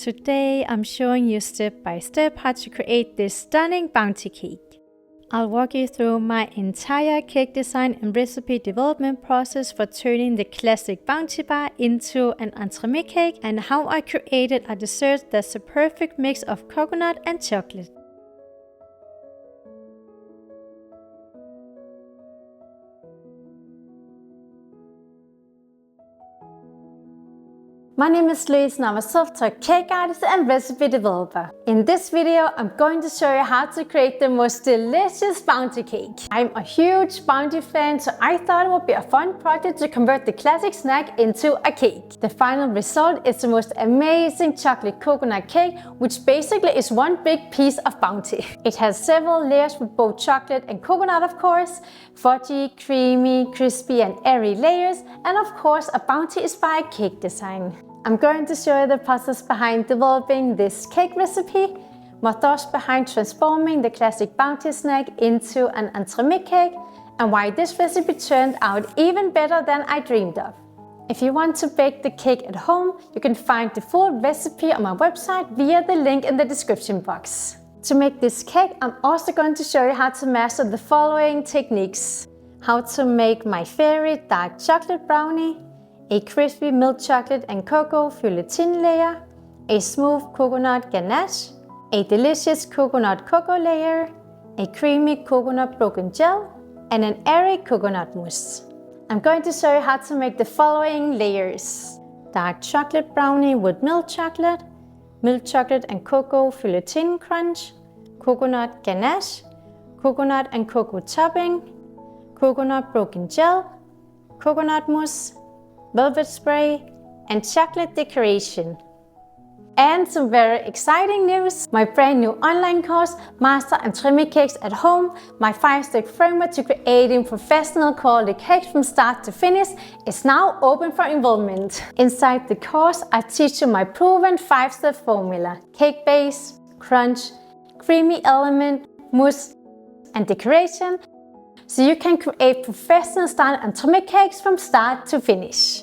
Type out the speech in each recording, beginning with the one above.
Today I'm showing you step by step how to create this stunning bounty cake. I'll walk you through my entire cake design and recipe development process for turning the classic bounty bar into an Entremet cake and how I created a dessert that's a perfect mix of coconut and chocolate. My name is Louise and I'm a self-taught cake artist and recipe developer. In this video, I'm going to show you how to create the most delicious bounty cake. I'm a huge bounty fan, so I thought it would be a fun project to convert the classic snack into a cake. The final result is the most amazing chocolate coconut cake, which basically is one big piece of bounty. It has several layers with both chocolate and coconut, of course, fudgy, creamy, crispy and airy layers, and of course a bounty-inspired cake design. I'm going to show you the process behind developing this cake recipe, my thoughts behind transforming the classic bounty snack into an Entremet cake, and why this recipe turned out even better than I dreamed of. If you want to bake the cake at home, you can find the full recipe on my website via the link in the description box. To make this cake, I'm also going to show you how to master the following techniques. How to make my favorite dark chocolate brownie, a crispy milk chocolate and cocoa feuilletine layer, a smooth coconut ganache, a delicious coconut cocoa layer, a creamy coconut broken gel, and an airy coconut mousse. I'm going to show you how to make the following layers. Dark chocolate brownie with milk chocolate and cocoa feuilletine crunch, coconut ganache, coconut and cocoa topping, coconut broken gel, coconut mousse, velvet spray, and chocolate decoration. And some very exciting news! My brand new online course, Master Entremet Cakes at Home, my 5-step framework to creating professional quality cakes from start to finish, is now open for enrollment. Inside the course, I teach you my proven 5-step formula: cake base, crunch, creamy element, mousse, and decoration, so you can create professional style Entremet cakes from start to finish.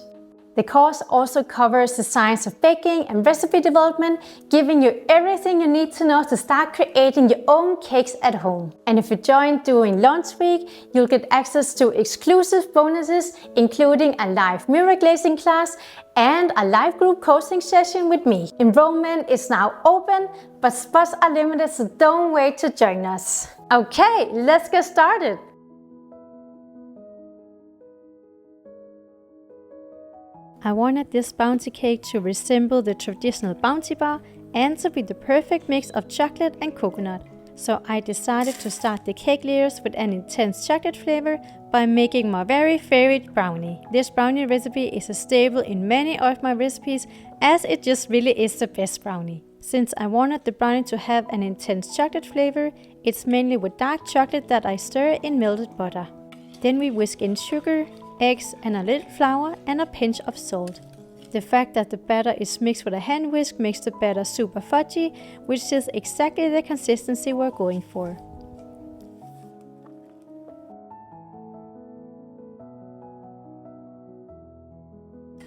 The course also covers the science of baking and recipe development, giving you everything you need to know to start creating your own cakes at home. And if you join during launch week, you'll get access to exclusive bonuses, including a live mirror glazing class and a live group coaching session with me. Enrollment is now open, but spots are limited, so don't wait to join us. Okay, let's get started. I wanted this bounty cake to resemble the traditional bounty bar and to be the perfect mix of chocolate and coconut. So I decided to start the cake layers with an intense chocolate flavor by making my very favorite brownie. This brownie recipe is a staple in many of my recipes, as it just really is the best brownie. Since I wanted the brownie to have an intense chocolate flavor, it's mainly with dark chocolate that I stir in melted butter. Then we whisk in sugar, eggs and a little flour and a pinch of salt. The fact that the batter is mixed with a hand whisk makes the batter super fudgy, which is exactly the consistency we're going for.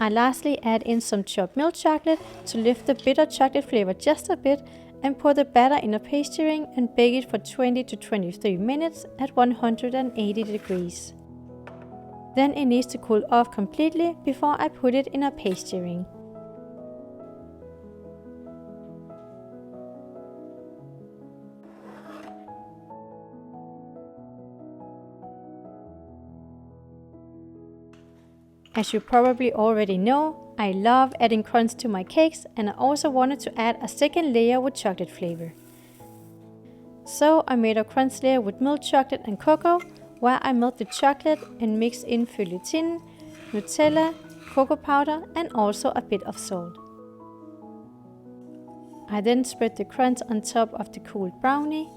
I lastly add in some chopped milk chocolate to lift the bitter chocolate flavor just a bit, and pour the batter in a pastry ring and bake it for 20 to 23 minutes at 180 degrees. Then it needs to cool off completely before I put it in a pastry ring. As you probably already know, I love adding crunch to my cakes, and I also wanted to add a second layer with chocolate flavor. So I made a crunch layer with milk chocolate and cocoa, where I melt the chocolate and mix in feuilletine, Nutella, cocoa powder and also a bit of salt. I then spread the crunch on top of the cooled brownie,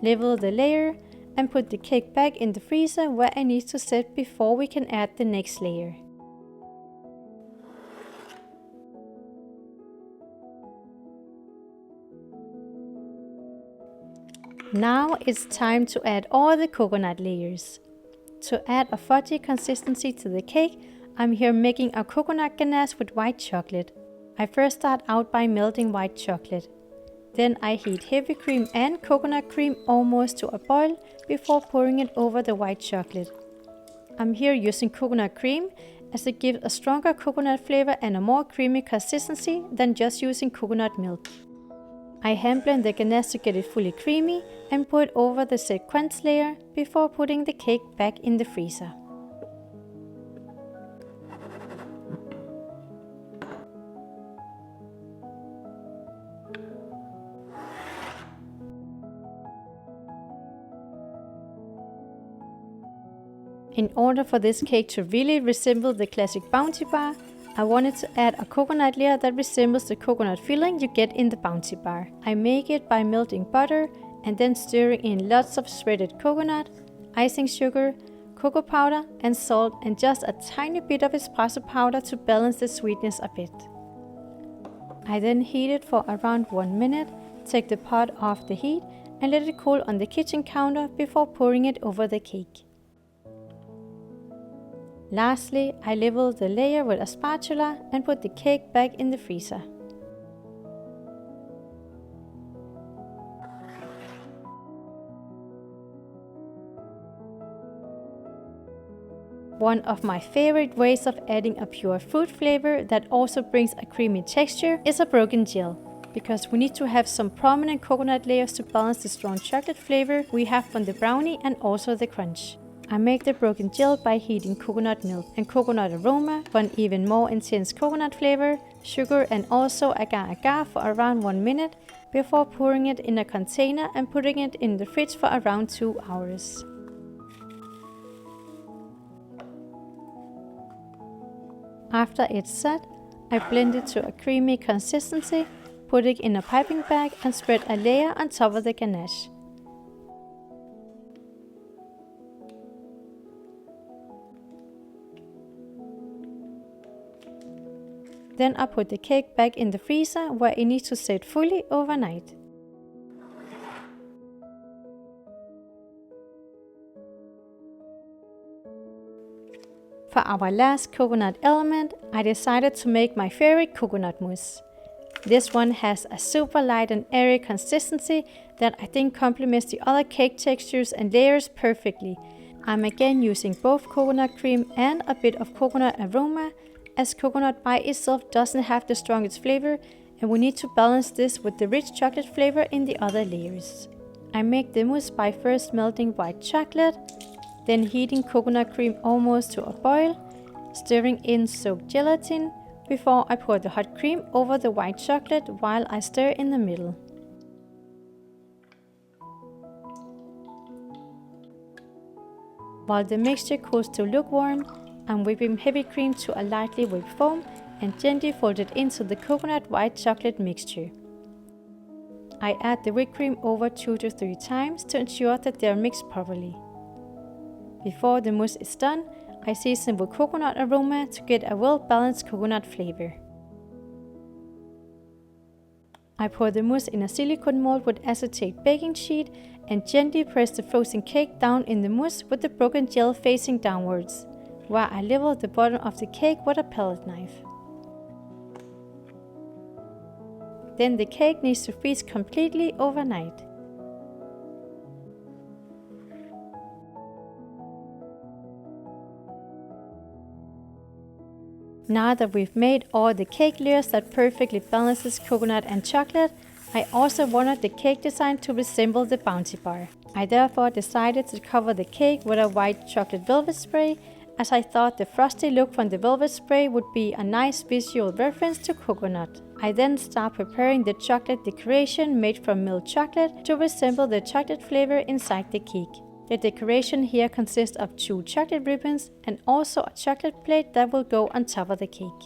level the layer and put the cake back in the freezer where it needs to set before we can add the next layer. Now it's time to add all the coconut layers. To add a fudgy consistency to the cake, I'm here making a coconut ganache with white chocolate. I first start out by melting white chocolate. Then I heat heavy cream and coconut cream almost to a boil before pouring it over the white chocolate. I'm here using coconut cream as it gives a stronger coconut flavor and a more creamy consistency than just using coconut milk. I hand blend the ganache to get it fully creamy and pour it over the set crunch layer before putting the cake back in the freezer. In order for this cake to really resemble the classic Bounty Bar, I wanted to add a coconut layer that resembles the coconut filling you get in the Bounty Bar. I make it by melting butter and then stirring in lots of shredded coconut, icing sugar, cocoa powder and salt, and just a tiny bit of espresso powder to balance the sweetness a bit. I then heat it for around 1 minute, take the pot off the heat and let it cool on the kitchen counter before pouring it over the cake. Lastly, I level the layer with a spatula and put the cake back in the freezer. One of my favorite ways of adding a pure fruit flavor that also brings a creamy texture is a broken gel, because we need to have some prominent coconut layers to balance the strong chocolate flavor we have from the brownie and also the crunch. I make the broken gel by heating coconut milk and coconut aroma for an even more intense coconut flavor, sugar and also agar-agar for around 1 minute before pouring it in a container and putting it in the fridge for around 2 hours. After it's set, I blend it to a creamy consistency, put it in a piping bag and spread a layer on top of the ganache. Then I put the cake back in the freezer where it needs to set fully overnight. For our last coconut element, I decided to make my favorite coconut mousse. This one has a super light and airy consistency that I think complements the other cake textures and layers perfectly. I'm again using both coconut cream and a bit of coconut aroma, as coconut by itself doesn't have the strongest flavor and we need to balance this with the rich chocolate flavor in the other layers. I make the mousse by first melting white chocolate, then heating coconut cream almost to a boil, stirring in soaked gelatin, before I pour the hot cream over the white chocolate while I stir in the middle. While the mixture cools to lukewarm, I'm whipping heavy cream to a lightly whipped foam and gently fold it into the coconut white chocolate mixture. I add the whipped cream over 2 to 3 times to ensure that they are mixed properly. Before the mousse is done, I season with coconut aroma to get a well-balanced coconut flavor. I pour the mousse in a silicone mold with acetate baking sheet and gently press the frozen cake down in the mousse with the broken gel facing downwards, while I level the bottom of the cake with a palette knife. Then the cake needs to freeze completely overnight. Now that we've made all the cake layers that perfectly balances coconut and chocolate, I also wanted the cake design to resemble the Bounty Bar. I therefore decided to cover the cake with a white chocolate velvet spray, as I thought the frosty look from the velvet spray would be a nice visual reference to coconut. I then start preparing the chocolate decoration made from milk chocolate to resemble the chocolate flavor inside the cake. The decoration here consists of 2 chocolate ribbons and also a chocolate plate that will go on top of the cake.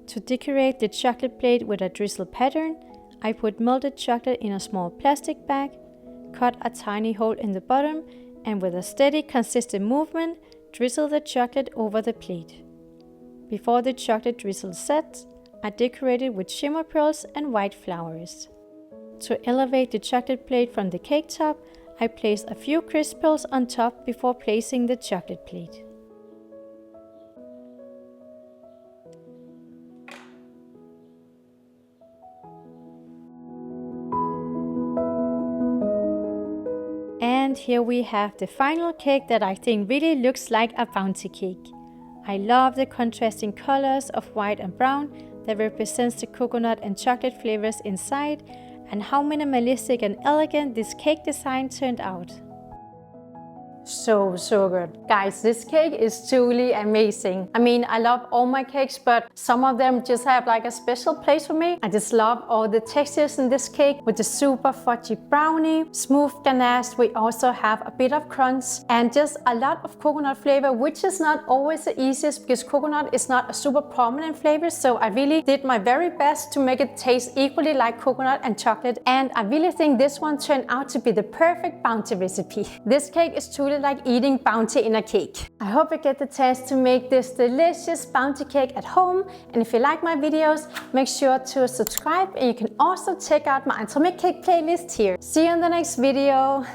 To decorate the chocolate plate with a drizzle pattern, I put melted chocolate in a small plastic bag, cut a tiny hole in the bottom, and with a steady, consistent movement, drizzle the chocolate over the plate. Before the chocolate drizzle sets, I decorate it with shimmer pearls and white flowers. To elevate the chocolate plate from the cake top, I place a few crisp pearls on top before placing the chocolate plate. And here we have the final cake that I think really looks like a bounty cake. I love the contrasting colors of white and brown that represents the coconut and chocolate flavors inside, and how minimalistic and elegant this cake design turned out. So good. Guys, this cake is truly amazing. I mean, I love all my cakes, but some of them just have like a special place for me. I just love all the textures in this cake with the super fudgy brownie, smooth ganache. We also have a bit of crunch and just a lot of coconut flavor, which is not always the easiest because coconut is not a super prominent flavor. So I really did my very best to make it taste equally like coconut and chocolate. And I really think this one turned out to be the perfect bounty recipe. This cake is truly like eating bounty in a cake. I hope you get the chance to make this delicious bounty cake at home. And if you like my videos, make sure to subscribe, and you can also check out my Entremet cake playlist here. See you in the next video.